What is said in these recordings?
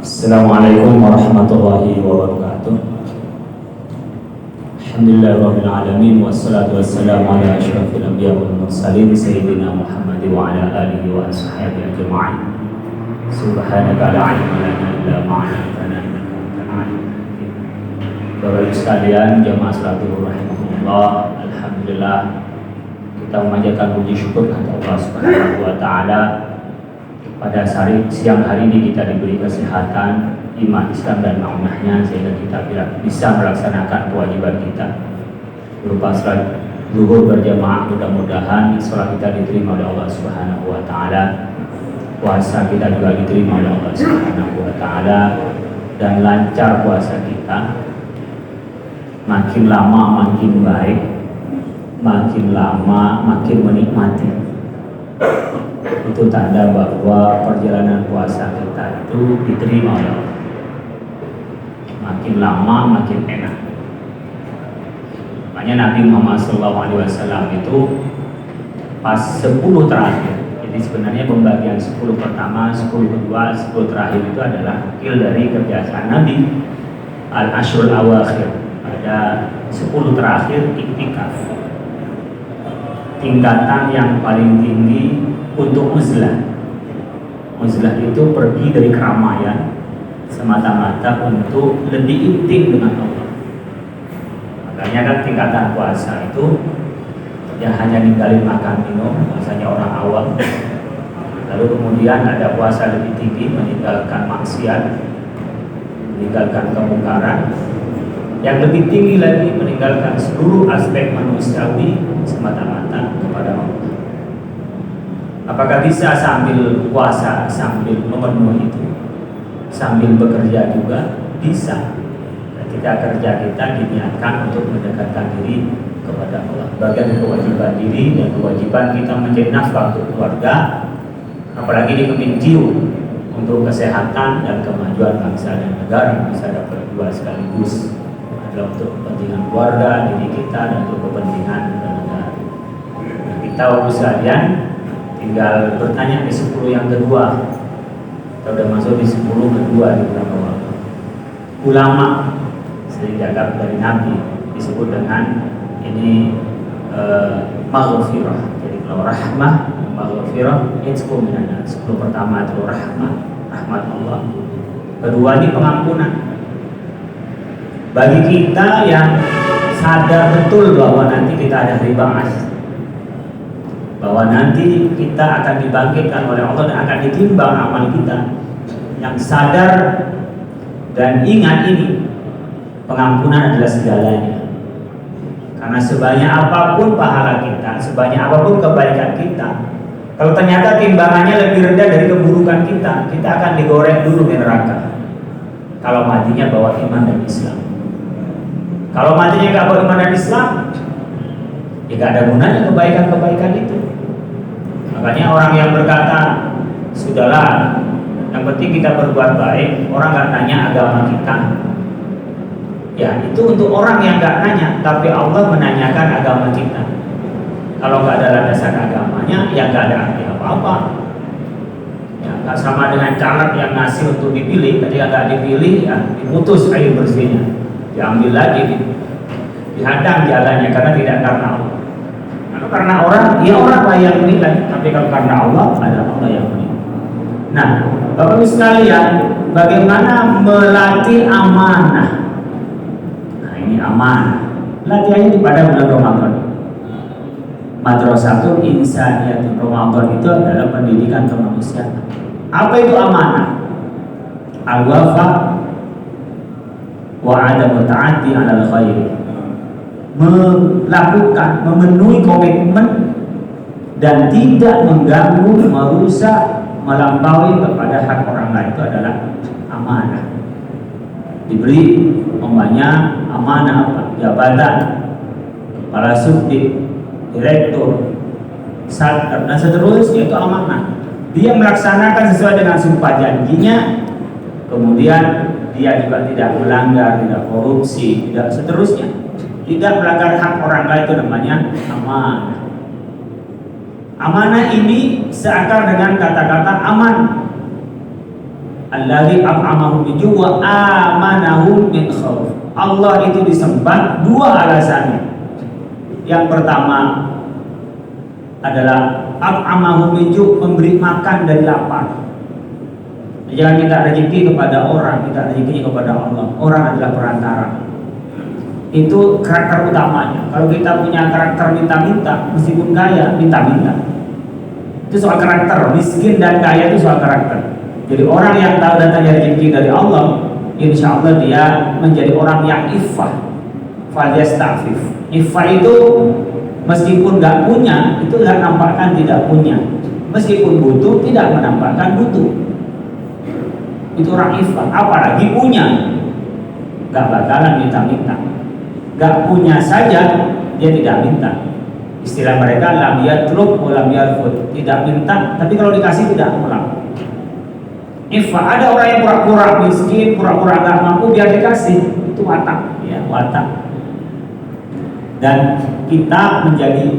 Assalamualaikum warahmatullahi wabarakatuh. Alhamdulillahirabbil alamin wassalatu wassalamu ala asyrafil anbiya'i wal mursalin sayyidina Muhammad wa ala alihi wa ashabihi ajma'in. Subhanaka la ilma lana illa ma 'allamtana innaka antal alimul hakim. Bapak Ibu sekalian, jamaah salatul rahimahullah, alhamdulillah kita memanjatkan puji syukur kepada Allah Subhanahu wa taala. Pada siang hari ini kita diberi kesehatan, iman, Islam dan ma'unahnya, sehingga kita bisa melaksanakan kewajiban kita berupa salat zuhur berjamaah. Mudah-mudahan salat kita diterima oleh Allah Subhanahu wa taala, puasa kita juga diterima oleh Allah Subhanahu wa taala, dan lancar puasa kita. Makin lama makin baik, makin lama makin menikmati. Itu tanda bahwa perjalanan puasa kita itu diterima oleh Allah. Makin lama makin enak. Makanya Nabi Muhammad SAW itu pas 10 terakhir. Jadi sebenarnya pembagian 10 pertama, 10 kedua, 10 terakhir itu adalah hasil dari kebiasaan Nabi. Al-Ashrul Awakhir, ada 10 terakhir iktikaf. Tingkatan yang paling tinggi untuk uzlah. Uzlah itu pergi dari keramaian semata-mata untuk lebih intim dengan Allah. Makanya kan tingkatan puasa itu ya hanya ninggalin makan minum, biasanya orang awam. Lalu kemudian ada puasa lebih tinggi, meninggalkan maksiat, meninggalkan kemungkaran. Yang lebih tinggi lagi, meninggalkan seluruh aspek manusiawi semata-mata kepada Allah. Apakah bisa sambil puasa, sambil memenuhi itu, sambil bekerja juga? Bisa. Ketika kerja kita diniatkan untuk mendekatkan diri kepada Allah. Bagian kewajiban diri dan kewajiban kita menjadi nafkah untuk keluarga, apalagi di Kementerian untuk kesehatan dan kemajuan bangsa dan negara, bisa dapat dua sekaligus, adalah untuk kepentingan keluarga, diri kita, dan untuk kepentingan negara. Nah, kita waktu sekalian tinggal bertanya di 10 yang kedua. Kita sudah masuk di 10 kedua di beberapa waktu. Ulama sering dianggap dari Nabi disebut dengan ini maghfirah. Jadi kalau rahmah, maghfirah, itu minan. 10 pertama itu rahmah, rahmat Allah. Kedua ini pengampunan. Bagi kita yang sadar betul bahwa nanti kita ada hari ba'ats, bahwa nanti kita akan dibangkitkan oleh Allah dan akan ditimbang amal kita, yang sadar dan ingat ini, pengampunan adalah segalanya. Karena sebanyak apapun pahala kita, sebanyak apapun kebaikan kita, kalau ternyata timbangannya lebih rendah dari keburukan kita, kita akan digoreng dulu di neraka. Kalau matinya bawa iman dan Islam. Kalau matinya nggak bawa iman dan Islam, ya nggak ada gunanya kebaikan-kebaikan itu. Makanya orang yang berkata, sudahlah, yang penting kita berbuat baik, orang nggak tanya agama kita. Ya, itu untuk orang yang nggak nanya, tapi Allah menanyakan agama kita. Kalau nggak ada landasan agamanya, ya nggak ada arti apa-apa. Ya, nggak sama dengan caleg yang ngasih untuk dipilih, ketika nggak dipilih, ya diputus air bersihnya, diambil lagi, dihadang jalannya karena tidak karena Allah. Karena orang, ya orang lah yang menilai, tapi kalau karena Allah, ada Allah yang menilai. Nah, Bapak Ibu sekalian, bagaimana melatih amanah? Nah, ini amanah. Latihannya pada bulan Ramadan. Madrasatul Insaniyatun Ramadan itu adalah pendidikan kemanusiaan. Apa itu amanah? Al-wafa wa adamu ta'addi 'alal khairi. Melakukan, memenuhi komitmen dan tidak mengganggu, merusak, melampaui kepada hak orang lain, itu adalah amanah. Diberi umpamanya amanah apa? Jabatan, kepala subdit, direktur, satker, dan seterusnya, itu amanah. Dia melaksanakan sesuai dengan sumpah janjinya, kemudian dia juga tidak melanggar, tidak korupsi, tidak seterusnya. Tidak melanggar hak orang lain, itu namanya amanah. Amanah ini seakar dengan kata-kata aman. Alladzi at'amahum min ju' wa amanahum min khauf. Allah itu disembah dua alasannya. Yang pertama adalah at'amahum min ju', memberi makan dari lapar. Jangan minta rezeki kepada orang, minta rezeki kepada Allah. Orang adalah perantara. Itu karakter utamanya. Kalau kita punya karakter minta-minta, meskipun kaya, minta-minta. Itu soal karakter. Miskin dan kaya itu soal karakter. Jadi orang yang tahu datangnya rezeki dari Allah, insya Allah dia menjadi orang yang iffah. Falyastafif. Iffah itu meskipun nggak punya, itu nggak nampakkan tidak punya. Meskipun butuh, tidak menampakkan butuh. Itu orang iffah. Apalagi punya, nggak bakalan minta-minta. Gak punya saja dia tidak minta. Istilah mereka lam yatlub wa lam yarfud, tidak minta tapi kalau dikasih tidak menolak. Ifa, ada orang yang pura-pura miskin, pura-pura gak mampu biar dikasih, itu watak, ya watak. Dan kita menjadi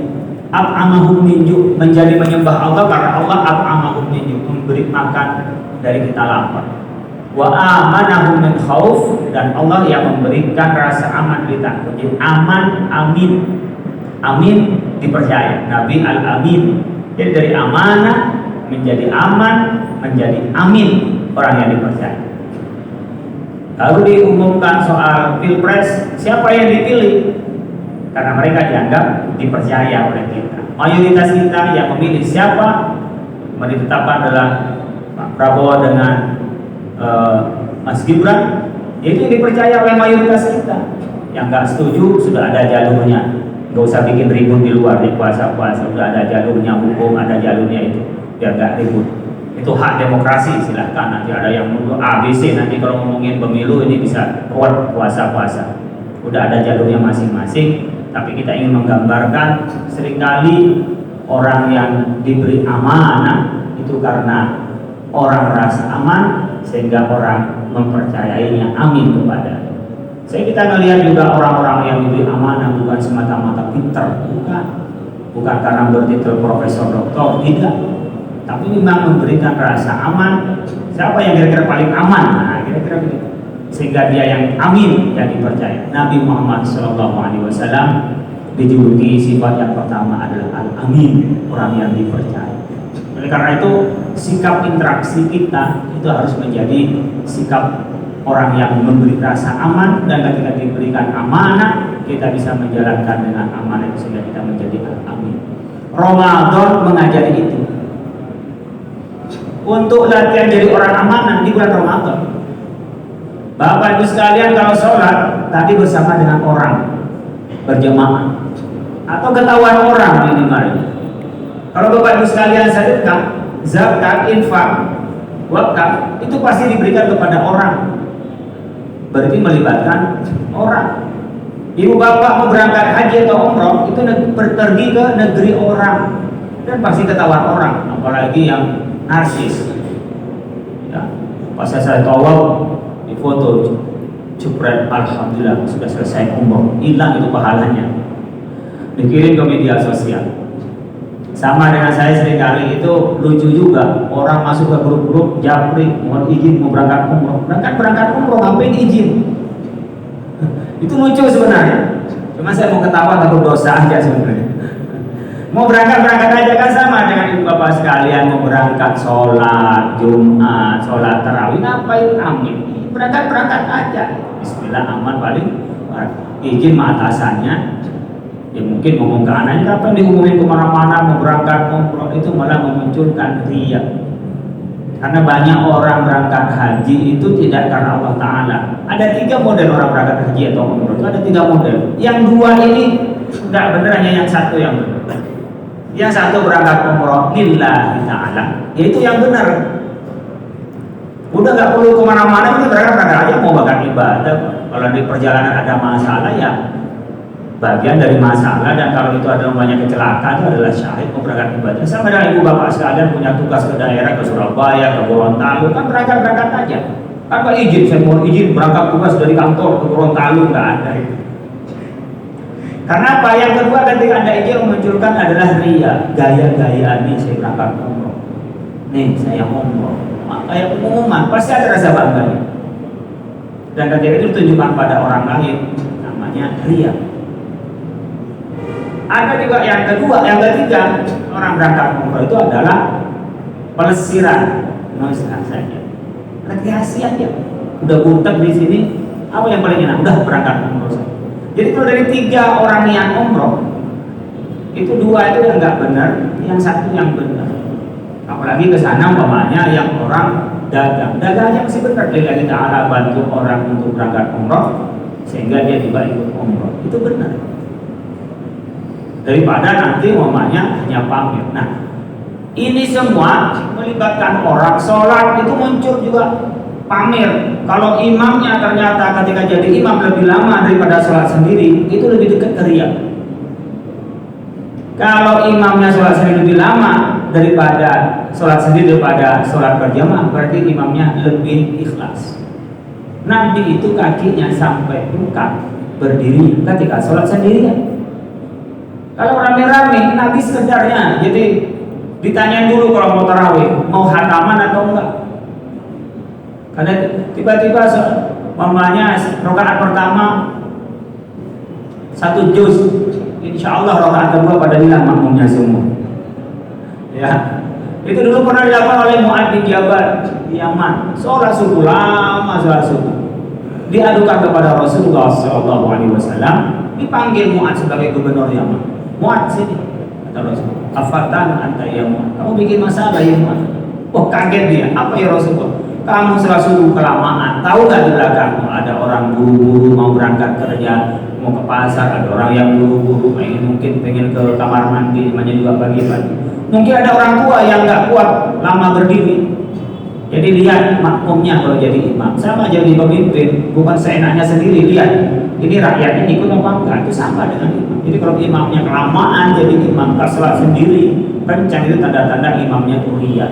at'amahum min ju', menjadi menyembah Allah karena Allah at'amahum min ju', memberi makan dari kita lapar. Wa amanahum min khauf, dan Allah yang memberikan rasa aman kita. Jadi aman, amin. Amin dipercaya, Nabi al-amin. Jadi dari amanah menjadi aman, menjadi amin, orang yang dipercaya. Lalu diumumkan soal pilpres, siapa yang dipilih? Karena mereka dianggap dipercaya oleh kita. Mayoritas kita yang memilih siapa? Ditetapkan adalah Pak Prabowo dengan Mas Gibran, itu dipercaya oleh mayoritas kita. Yang nggak setuju sudah ada jalurnya, nggak usah bikin ribut di luar di puasa-puasa, sudah ada jalurnya hukum, ada jalurnya itu, biar nggak ribut. Itu hak demokrasi, silahkan. Nanti ada yang menurut ABC, nanti kalau ngomongin pemilu ini bisa ruwet puasa-puasa. Udah ada jalurnya masing-masing, tapi kita ingin menggambarkan seringkali orang yang diberi amanah itu karena orang merasa aman sehingga orang mempercayainya, amin kepada. Saya kita melihat juga orang-orang yang diberi amanah bukan semata-mata pintar, bukan karena bertitel profesor doktor, tidak, tapi memang memberikan rasa aman. Siapa yang kira-kira paling aman? Nah, kira-kira begitu. Sehingga dia yang amin, yang dipercaya. Nabi Muhammad SAW dijuluki sifat yang pertama adalah al-amin, orang yang dipercaya. Oleh karena itu sikap interaksi kita itu harus menjadi sikap orang yang memberi rasa aman, dan ketika diberikan amanah kita bisa menjalankan dengan amanah itu sehingga kita menjadi al-amin. Ramadan mengajari itu. Untuk latihan jadi orang amanah di bulan Ramadan, Bapak Ibu sekalian, kalau sholat tadi bersama dengan orang berjamaah atau ketahuan orang minimal. Kalau Bapak Ibu sekalian sedekah, zakat, infak, wakaf, itu pasti diberikan kepada orang. Berarti melibatkan orang. Ibu bapak mau berangkat haji atau umroh, itu pergi ke negeri orang dan pasti ketahuan orang, apalagi yang narsis. Ya, pas saya tawaf di foto, jepret, alhamdulillah sudah selesai umroh, hilang itu pahalanya. Dikirim ke media sosial. Sama dengan saya seringkali itu lucu juga, orang masuk ke grup-grup japri, mohon izin mau berangkat umroh, berangkat umroh ngapain izin? Itu lucu sebenarnya. Cuma saya mau ketawa takut dosa aja sebenarnya. Mau berangkat aja kan sama dengan ibu bapak sekalian, mau berangkat sholat Jumat, sholat tarawih, ngapain amin? Berangkat aja. Bismillah, aman paling izin sama atasannya. Ya mungkin ngomong ke anaknya, kapan diumumin kemana-mana mau berangkat umroh, itu malah memunculkan riya. Karena banyak orang berangkat haji itu tidak karena Allah Ta'ala. Ada 3 model orang berangkat haji atau umroh, itu ada 3 model. Yang 2 ini enggak benar, hanya yang satu yang benar. Yang satu berangkat umroh lillahi ta'ala, yaitu yang benar. Udah gak perlu kemana-mana, kita berangkat aja mau bakar ibadah. Kalau di perjalanan ada masalah ya bagian dari masalah, dan kalau itu adalah banyak kecelakaan itu adalah syahid mau berangkat ibadah. Sama dengan ibu bapak sekalian punya tugas ke daerah, ke Surabaya, ke Gorontalo, kan berangkat aja. Apa izin, saya mau izin berangkat tugas dari kantor ke Gorontalo, nggak ada itu. Karena apa? Yang kedua, ketika Anda izin memunculkan adalah ria, gaya-gayaan nih saya berangkat umroh. Nih saya umroh, kayak pengumuman, pasti ada rasa bangga. Dan ketika itu ditunjukkan pada orang lain, namanya riya. Ada juga yang kedua, yang ketiga, orang berangkat umroh itu adalah pelesiran, nusa saja, rekreasi aja. Udah buntet di sini, apa yang paling enak? Udah berangkat umroh saja. Jadi kalau dari 3 orang yang umroh, itu 2 itu yang nggak benar, yang 1 yang benar. Apalagi ke sana umpamanya yang orang dagangnya masih benar, lillahi ta'ala bantu orang untuk berangkat umroh sehingga dia juga ikut umroh, itu benar. Daripada nanti umpamanya hanya pamer. Nah, ini semua melibatkan orang. Sholat itu muncul juga pamer. Kalau imamnya ternyata ketika jadi imam lebih lama daripada sholat sendiri, itu lebih dekat ke riya. Kalau imamnya sholat sendiri lebih lama daripada sholat sendiri daripada sholat berjamaah, berarti imamnya lebih ikhlas. Nabi itu kakinya sampai bengkak berdiri ketika sholat sendirian. Kalau rame-rame, Nabi sekedarnya, jadi ditanyain dulu kalau mau tarawih, mau hataman atau enggak. Karena tiba-tiba mamanya rakaat pertama 1 juz, insya Allah rakaat kedua pada hilang makmumnya semua. Ya, itu dulu pernah dilakukan oleh Mu'adz bin Jabal di Yaman. Sholat subuh lama, sholat subuh. Diadukan kepada Rasulullah SAW. Dipanggil Mu'adz sebagai gubernur Yaman. Mu'adz sini, kata Rasulullah. Afatan anta ya Mu'adz. Kamu bikin masalah ya Mu'adz. Oh kaget dia. Apa ya Rasulullah? Kamu sholat subuh kelamaan. Tahu nggak di belakangmu ada orang buru-buru mau berangkat kerja, mau ke pasar, ada orang yang buru-buru pengen ke kamar mandi, namanya juga pagi-pagi. Mungkin ada orang tua yang nggak kuat lama berdiri. Jadi lihat makmumnya kalau jadi imam, sama jadi pemimpin, bukan seenaknya sendiri. Lihat ini rakyatnya ikut apa enggak, itu sama dengan imam. Jadi kalau imamnya kelamaan jadi imam, tak sholat sendiri, kencang, itu tanda-tanda imamnya riya.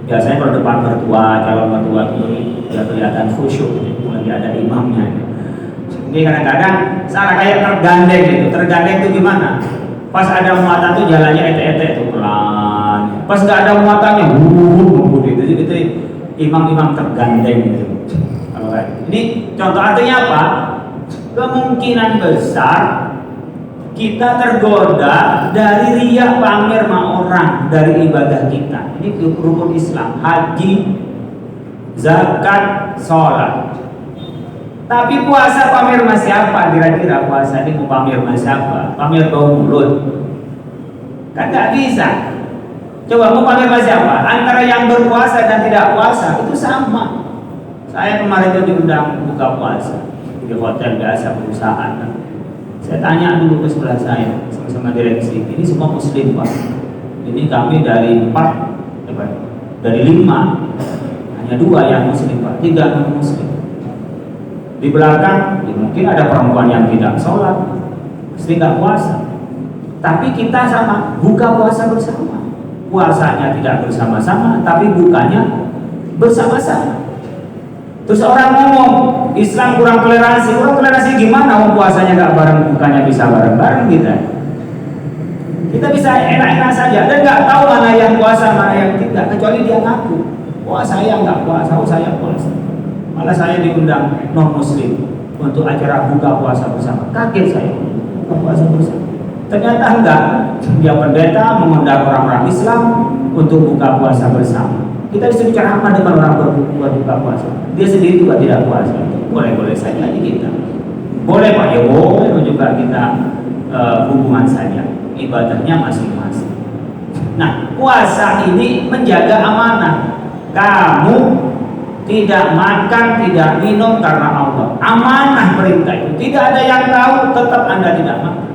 Biasanya kalau depan mertua, calon mertua itu ya kelihatan khusyuk, lagi ada imamnya. Ini kadang-kadang salah kayak tergandeng gitu. Tergandeng itu gimana? Pas ada muatan tuh jalannya ete-ete tuh pelan. Pas nggak ada muatannya, gitu. Jadi imam-imam tergandeng gitu. Kalau ini contoh artinya apa? Kemungkinan besar kita tergoda dari riya pamer sama orang dari ibadah kita. Ini rukun Islam, haji, zakat, sholat. Tapi puasa pamer sama siapa? Kira-kira puasa ini mau pamer sama siapa? Pamer bau mulut? Kan nggak bisa. Coba mau pamer sama siapa? Antara yang berpuasa dan tidak puasa itu sama. Saya kemarin itu diundang buka puasa di hotel biasa perusahaan. Saya tanya dulu ke sebelah saya sama direksi, ini semua muslim Pak. Ini kami dari 5 hanya 2 yang muslim Pak, 3 non muslim. Di belakang ya mungkin ada perempuan yang tidak sholat, pasti nggak puasa. Tapi kita sama, buka puasa bersama. Puasanya tidak bersama-sama, tapi bukanya bersama-sama. Terus orang ngomong Islam kurang toleransi. Kurang toleransi gimana? Mau puasanya nggak bareng, bukanya bisa bareng-bareng kita. Kita bisa enak-enak saja dan nggak tahu mana yang puasa, mana yang tidak. Kecuali dia ngaku, wah saya nggak puasa, saya puasa. Malah saya diundang non muslim untuk acara buka puasa bersama. Kaget saya, buka puasa bersama. Ternyata enggak, dia pendeta mengundang orang-orang Islam untuk buka puasa bersama. Kita disuruh ceramah dengan orang berbuka puasa. Dia sendiri juga tidak puasa. Boleh-boleh saja aja kita. Boleh Pak, ya boleh juga kita hubungan saja. Ibadahnya masing-masing. Nah, puasa ini menjaga amanah. Kamu tidak makan, tidak minum karena Allah. Amanah perintah itu. Tidak ada yang tahu, tetap Anda tidak makan.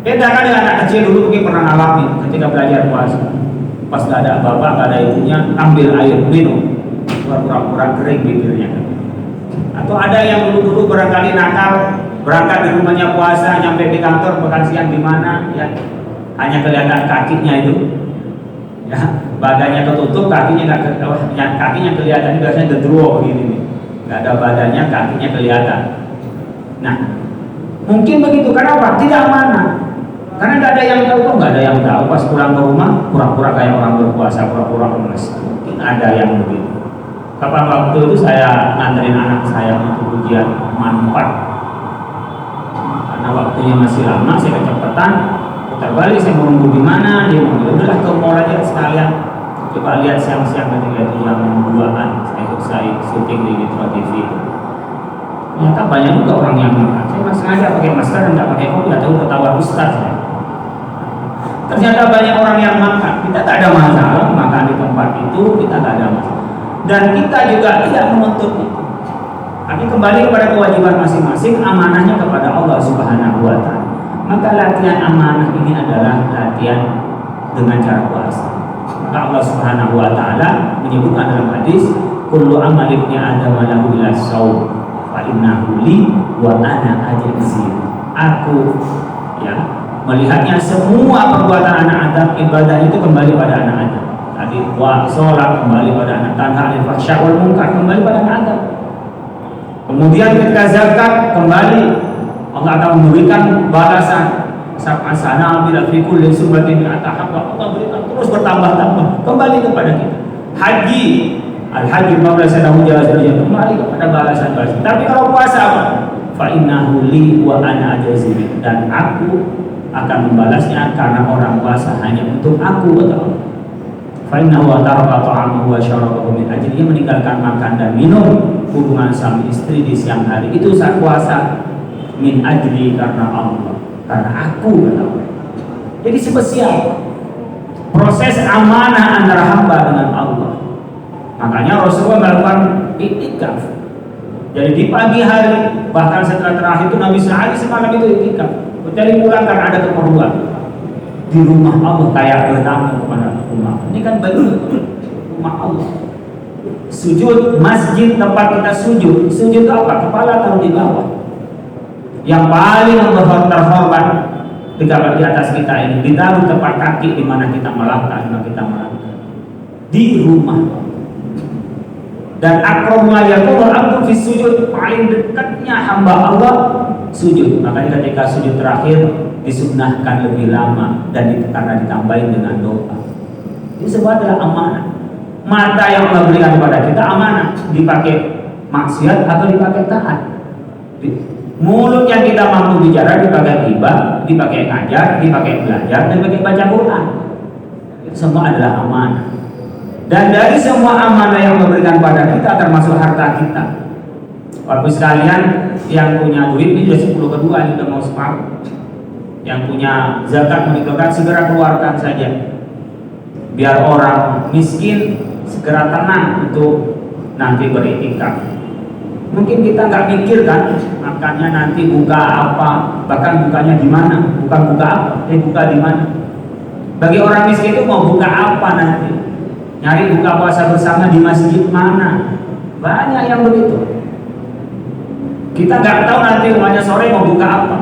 Bedakan dengan anak kecil dulu mungkin pernah alami ketika belajar puasa. Pas gak ada bapak, gak ada ibunya, ambil air minum, pura-pura kering bibirnya. Atau ada yang dulu-dulu barangkali nakal, berangkat di rumahnya puasa, nyampe di kantor makan siang di mana, ya hanya kelihatan kakinya itu. Ya, badannya ketutup, kakinya kakinya kelihatan, biasanya gendruwo begini nih. Nggak ada badannya, kakinya kelihatan. Nah, mungkin begitu. Kenapa? Tidak amanah. Karena nggak ada yang tahu, nggak ada yang tahu. Pas pulang ke rumah, pura-pura kayak orang berpuasa, pura-pura lemes. Mungkin ada yang begitu. Kapan waktu itu saya nganterin anak saya untuk ujian manfaat, karena waktunya masih lama, saya kecepatan, putar balik, saya mau nunggu di mana, dia mau udahlah ke mall aja sekalian. Coba lihat siang-siang ketika itu jam 2-an, saya syuting di Metro TV. Ternyata banyak juga orang yang makan. Saya masih sengaja pakai masker dan nggak pakai kopi, atau ketawa ustaz ya. Ternyata banyak orang yang makan. Kita tak ada masalah makan di tempat itu, kita tak ada masalah. Dan kita juga tidak menuntut itu. Tapi kembali kepada kewajiban masing-masing, amanahnya kepada Allah Subhanahu wa Ta'ala. Maka latihan amanah ini adalah latihan dengan cara puasa. Maka Allah Subhanahu wa Ta'ala menyebutkan dalam hadis, kullu amal ibni adam lahu ila shaum fa innahu li wa ana ajzi. Aku melihatnya semua perbuatan anak Adam, ibadah itu kembali pada anak Adam. Tadi sholat kembali pada anak, tanha anil fahsya wal munkar kembali pada anak Adam. Kemudian ketika zakat kembali, Allah akan memberikan balasan sab'asana bila fi kulli sumbatin atahaqqa. Allah berikan terus bertambah-tambah kembali kepada kita. Haji, al-haji 15 tahun jalan kembali kepada balasan-balasan. Tapi kalau puasa apa? Fa innahu li wa ana ajzi, dan aku akan membalasnya karena orang puasa hanya untuk aku, kata Allah. Fa innahu taraka ta'amahu wa syarabahu min ajli, dia meninggalkan makan dan minum, hubungan suami istri di siang hari itu saat puasa, min ajli, karena Allah, karena aku, kata Allah. Jadi spesial proses amanah antara hamba dengan Allah. Makanya Rasulullah melakukan iktikaf. Jadi di pagi hari, bahkan setelah terakhir itu Nabi sehari semalam itu iktikaf. Mencari pulang karena ada keperluan di rumah Allah, kayak bertamu kepada rumah. Ini kan baru rumah Allah. Sujud masjid, tempat kita sujud. Sujud itu apa? Kepala taruh di bawah. Yang paling terhormat di atas kita ini ditaruh tempat kaki, di mana kita melangkah, di rumah. Dan akromul yakumul abdu fi sujud, paling dekatnya hamba Allah sujud. Makanya ketika sujud terakhir disunnahkan lebih lama dan karena ditambahin dengan doa. Ini semua adalah amanah. Mata yang Allah berikan kepada kita amanah, dipakai maksiat atau dipakai taat. Mulut yang kita mampu bicara dipakai ghibah, dipakai ngajar, dipakai belajar, dan dipakai baca Quran. Itu semua adalah amanah. Dan dari semua amanah yang memberikan pada kita termasuk harta kita. Bapak sekalian, yang punya duit ini sudah 10 kedua, ini sudah mau separuh. Yang punya zakat mau dikeluarkan, segera keluarkan saja. Biar orang miskin segera tenang untuk nanti beriktikaf. Mungkin kita nggak mikir kan, makannya nanti buka apa, bahkan bukanya di mana, bukan buka apa, buka di mana. Bagi orang miskin itu mau buka apa nanti? Nyari buka puasa bersama di masjid mana? Banyak yang begitu. Kita nggak tahu nanti rumahnya sore mau buka apa.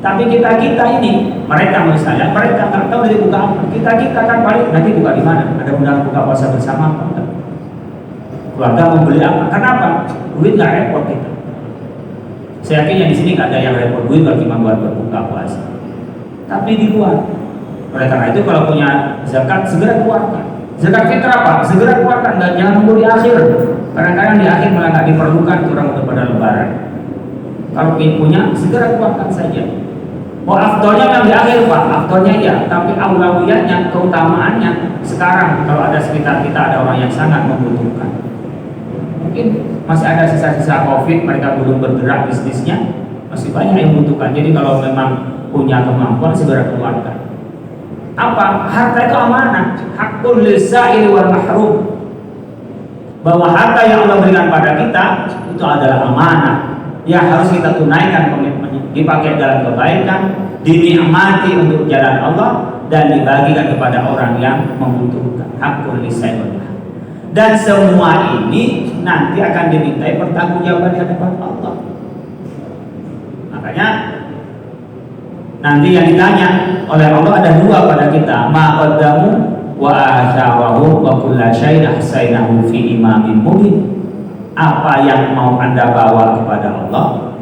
Tapi kita ini, mereka misalnya, mereka nggak tahu dari buka apa. Kita kan paling nanti buka di mana? Ada undangan buka puasa bersama apa? Keluarga mau beli apa? Kenapa? Duit nggak repot kita. Saya yakin yang di sini nggak ada yang repot duit kalau cuma buat berbuka puasa. Tapi di luar. Oleh karena itu kalau punya zakat segera keluarkan. Zakat fitrah apa? Segera keluarkan, jangan nunggu di akhir. Kadang-kadang di akhir malah nggak diperlukan, kurang untuk pada lebaran. Kalau punya segera keluarkan saja. Oh, afdolnya yang di akhir Pak, afdolnya ya, tapi aulawiyatnya, keutamaannya sekarang kalau ada sekitar kita ada orang yang sangat membutuhkan. Mungkin masih ada sisa-sisa COVID, mereka belum bergerak bisnisnya, masih banyak yang membutuhkan. Jadi kalau memang punya kemampuan segera keluarkan. Apa? Harta itu amanah, hakul lisa'il wal mahrum. Bahwa harta yang Allah berikan pada kita itu adalah amanah yang harus kita tunaikan komitmennya, dipakai dalam kebaikan, dinikmati untuk jalan Allah, dan dibagikan kepada orang yang membutuhkan. Hakul lisa'il wal mahrum. Dan semua ini nanti akan dimintai pertanggungjawaban di hadapan Allah. Makanya nanti yang ditanya oleh Allah ada dua pada kita, ma qaddamu wa atharahu wa kullu syai'in ahsaynahu fi imamin mubin. Apa yang mau Anda bawa kepada Allah,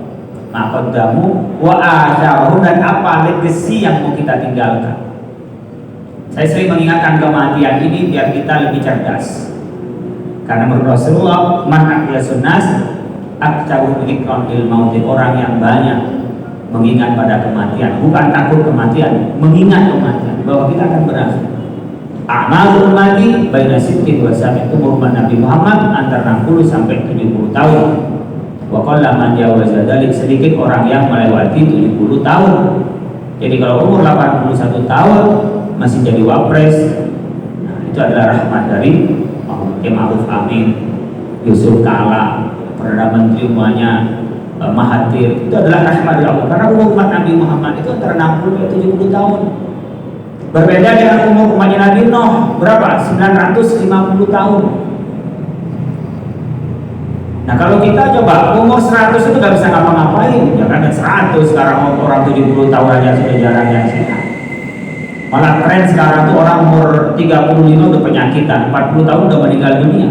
ma qaddamu wa atharahu, dan apa legacy yang mau kita tinggalkan. Saya sering mengingatkan kematian ini biar kita lebih cerdas. Karena menurut Rasulullah, man aqyasun nas aktabu dzikran lil maut, orang yang banyak mengingat pada kematian, bukan takut kematian, mengingat kematian bahwa kita akan berakhir. A'malul ummati baina sittin wa sab'in, umur Nabi Muhammad antara 60 sampai 70 tahun. Wa qalla man jawaza dzalik, sedikit orang yang melewati 70 tahun. Jadi kalau umur 81 tahun masih jadi wapres, nah, itu adalah rahmat dari Ma'ruf Amin, Yusuf Kala, Perdana Menteri umumnya Mahathir, itu adalah rahmat dari Allah. Karena umur umat Nabi Muhammad itu antara 60 dan 70 tahun. Berbeda dengan umur umatnya Nabi Nuh, berapa? 950 tahun. Nah kalau kita coba umur 100 itu nggak bisa ngapa-ngapain, ya kan? 100 sekarang orang 70 tahun aja sudah jarang yang sehat. Malah tren sekarang tuh orang umur 35 udah penyakitan, 40 tahun udah meninggal dunia.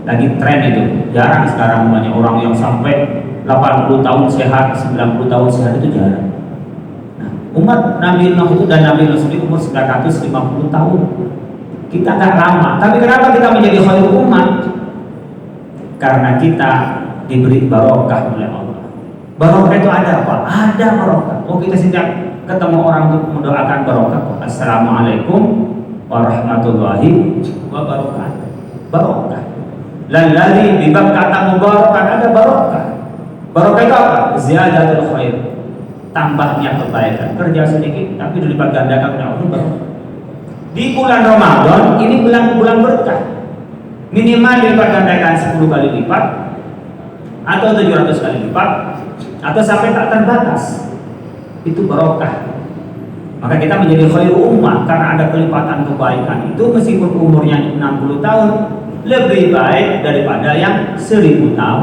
Lagi tren itu, jarang sekarang banyak orang yang sampai 80 tahun sehat, 90 tahun sehat, itu jarang. Nah, umat Nabi Nuh itu dan Nabi Nuh sendiri umur 950 tahun. Kita nggak lama, tapi kenapa kita menjadi khairul umat? Karena kita diberi barokah oleh Allah. Barokah itu ada apa? Ada barokah. Oh, kita setiap ketemu orang untuk mendoakan barokah. Assalamualaikum warahmatullahi wabarakatuh. Barokah. Lalladzi di bab kata mubarakan ada barokah. Barokah itu apa? Ziyadatul khair. Tambahnya kebaikan. Kerja sedikit tapi dilipat gandakan oleh Allah barokah. Di bulan Ramadan ini bulan berkah. Minimal dilipat gandakan 10 kali lipat atau 700 kali lipat atau sampai tak terbatas. Itu barokah. Maka kita menjadi khairul ummah karena ada kelipatan kebaikan itu, meskipun umurnya 60 tahun lebih baik daripada yang 1000 tahun.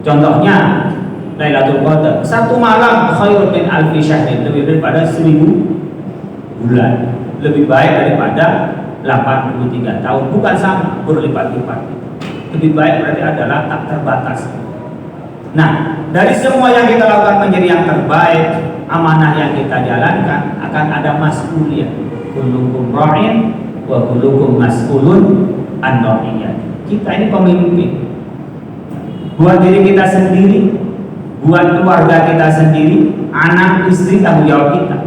Contohnya Lailatul Qadar, satu malam khairun min alfi syahrin, lebih daripada 1000 bulan, lebih baik daripada 83 tahun, bukan sama, berlipat-lipat. Lebih baik berarti adalah tak terbatas. Nah, dari semua yang kita lakukan menjadi yang terbaik, amanah yang kita jalankan akan ada mas'uliyah. Kullukum ra'in wa kullukum mas'ulun an ra'iyati. Kita ini pemimpin. Buat diri kita sendiri, buat keluarga kita sendiri, anak, istri, tanggung jawab kita.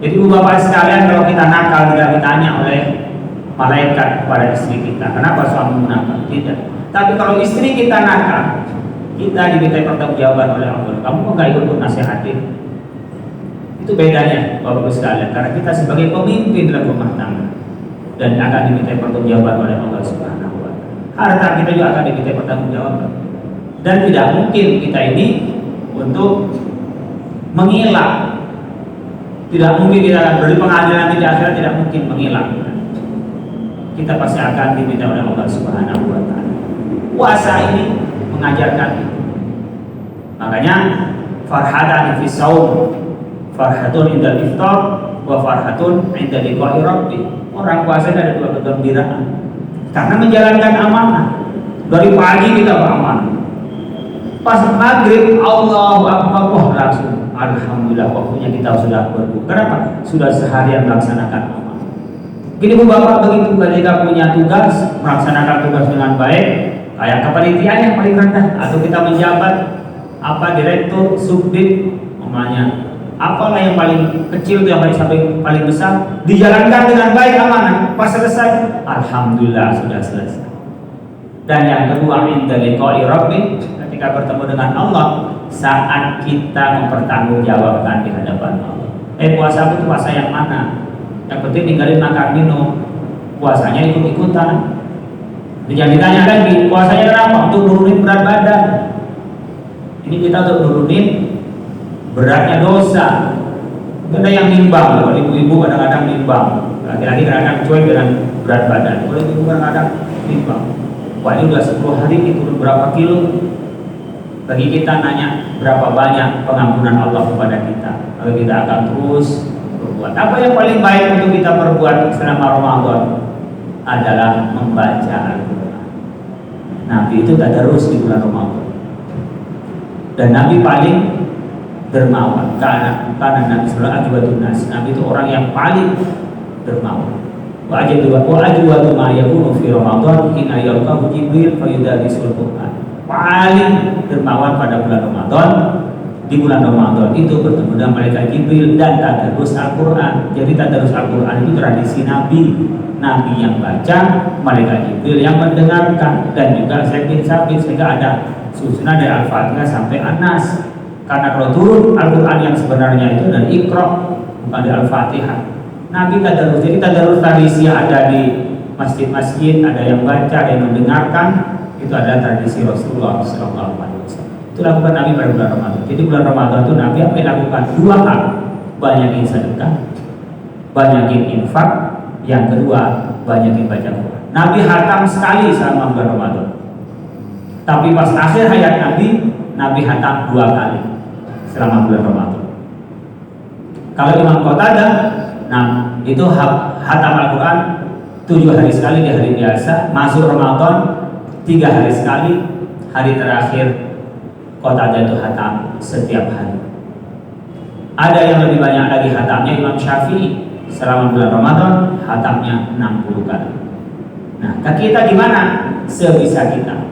Jadi Bapak sekalian, kalau kita nakal tidak ditanya oleh malaikat kepada istri kita, kenapa suami nakal? Tidak. Tapi kalau istri kita nakal, kita diminta pertanggungjawaban oleh Allah. Kamu kok nggak ikut nasihatin? Itu bedanya Bapak sekalian, karena kita sebagai pemimpin dalam rumah tangga dan akan diminta pertanggungjawaban oleh Allah Subhanahu wa Ta'ala. Harta kita juga akan diminta pertanggungjawaban. Dan tidak mungkin kita ini untuk mengilang. Tidak mungkin kita akan beri pengadilan di akhirat, tidak mungkin menghilang. Kita pasti akan diminta oleh Allah Subhanahu wa Ta'ala. Puasa ini mengajarkan itu. Makanya farhatan fi shaum, farhatun indal iftar wa farhatun inda liqa'i rabbi. Orang puasa ada dua kegembiraan karena menjalankan amanah. Dari pagi kita beramanah, pas maghrib Allahu Akbar, wah langsung alhamdulillah waktunya kita sudah berbuka. Kenapa? Sudah seharian melaksanakan amanah. Gini Bu Bapak, begitu ketika punya tugas, melaksanakan tugas dengan baik, kayak kepanitiaan yang paling rendah, atau kita menjabat apa direktur, subdit, umpamanya apalah yang paling kecil yang paling sampai paling besar, dijalankan dengan baik amanah, pas selesai alhamdulillah sudah selesai. Dan yang kedua, inda liqa'i rabbi, ketika bertemu dengan Allah, saat kita mempertanggungjawabkan di hadapan Allah. Puasa itu puasa yang mana? Yang penting tinggalin makan minum, puasanya ikut-ikutan. Jangan ditanya lagi, puasanya kenapa? Untuk nurunin berat badan. Ini kita untuk nurunin beratnya dosa. Ada yang nimbang, kalau ibu-ibu kadang-kadang nimbang, laki-laki kadang-kadang cuek dengan berat badan. Kalau ibu kadang-kadang nimbang, wah ini udah 10 hari ini turun berapa kilo. Bagi kita nanya berapa banyak pengampunan Allah kepada kita. Kalau kita akan terus berbuat. Apa yang paling baik untuk kita perbuat selama Ramadan adalah membaca Al-Quran. Nabi itu tadarus di bulan Ramadan. Dan Nabi paling dermawan karena Nabi sallallahu alaihi wasallam, Nabi itu orang yang paling dermawan. Wa ajwadu ma yakunu fi Ramadan hina yalqahu Jibril fayudarisul Qur'an. Paling dermawan pada bulan Ramadan, di bulan Ramadan itu bertemu dengan malaikat Jibril dan tadarus Al-Qur'an. Jadi tadarus Al-Qur'an itu tradisi Nabi. Nabi yang baca, malaikat Jibril yang mendengarkan, dan juga Zaid bin Sabit, sehingga ada susunan dari Al-Fatihah sampai An-Nas. Karena kalau turun Al-Qur'an yang sebenarnya itu dari Iqra, bukan dari Al-Fatihah. Nabi tadarus, jadi tadarus tradisi ada di masjid-masjid, ada yang baca, ada yang mendengarkan, itu adalah tradisi Rasulullah SAW. Itu lakukan Nabi pada bulan Ramadan. Jadi bulan Ramadan itu Nabi apa yang lakukan? Dua hal, banyakin sedekah, banyakin infak, yang kedua banyakin baca Quran. Nabi hatam sekali selama bulan Ramadan. Tapi pas akhir hayat Nabi, Nabi hatam 2 kali selama bulan Ramadan. Kalau Imam Qatadah, nah itu hatam Al-Quran 7 hari sekali di hari biasa. Masuk Ramadan 3 hari sekali. Hari terakhir Qatadah itu hatam setiap hari. Ada yang lebih banyak lagi hatamnya Imam Syafi'i, selama bulan Ramadan hatamnya 60 kali. Nah, kita gimana? Sebisa kita.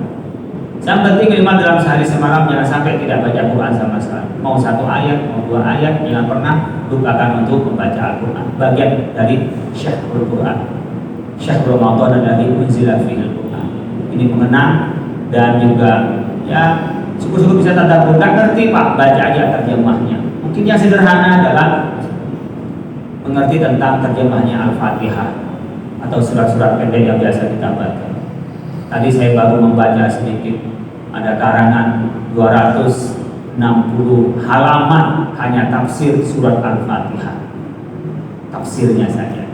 Yang penting minimal dalam sehari semalam jangan sampai tidak baca Quran sama sekali. Mau 1 ayat, mau 2 ayat, jangan pernah lupakan untuk membaca Al-Quran. Bagian dari Syahrul Quran. Syahrul Ramadan dari unzila fihil Quran. Ini mengenang dan juga ya syukur-syukur bisa tadabbur. Nggak ngerti Pak, baca aja terjemahnya. Mungkin yang sederhana adalah mengerti tentang terjemahnya Al-Fatihah atau surat-surat pendek yang biasa kita baca. Tadi saya baru membaca sedikit, ada karangan 260 halaman hanya tafsir surat Al-Fatihah, tafsirnya saja.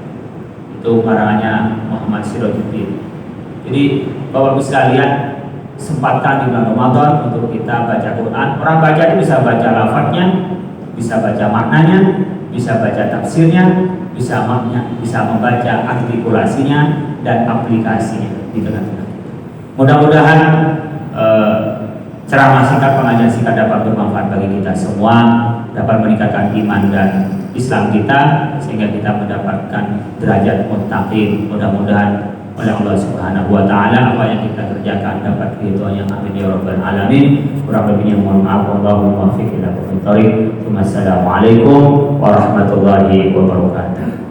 Itu karangannya Muhammad Sirajuddin. Jadi Bapak-Ibu sekalian, sempatkan di bulan Ramadan untuk kita baca Quran. Orang baca itu bisa baca lafadznya, bisa baca maknanya, bisa baca tafsirnya, bisa maknya, bisa membaca artikulasinya dan aplikasinya di tengah-tengah. Mudah-mudahan ceramah singkat, pengajian singkat dapat bermanfaat bagi kita semua, dapat meningkatkan iman dan Islam kita, sehingga kita mendapatkan derajat muttaqin. Mudah-mudahan oleh Allah Subhanahu wa taala apa yang kita kerjakan dapat ridhonya, amin ya rabbal alamin. Kurang lebihnya mohon maaf. Wallahu muwaffiq ila aqwamit thoriq. Wassalamualaikum warahmatullahi wabarakatuh.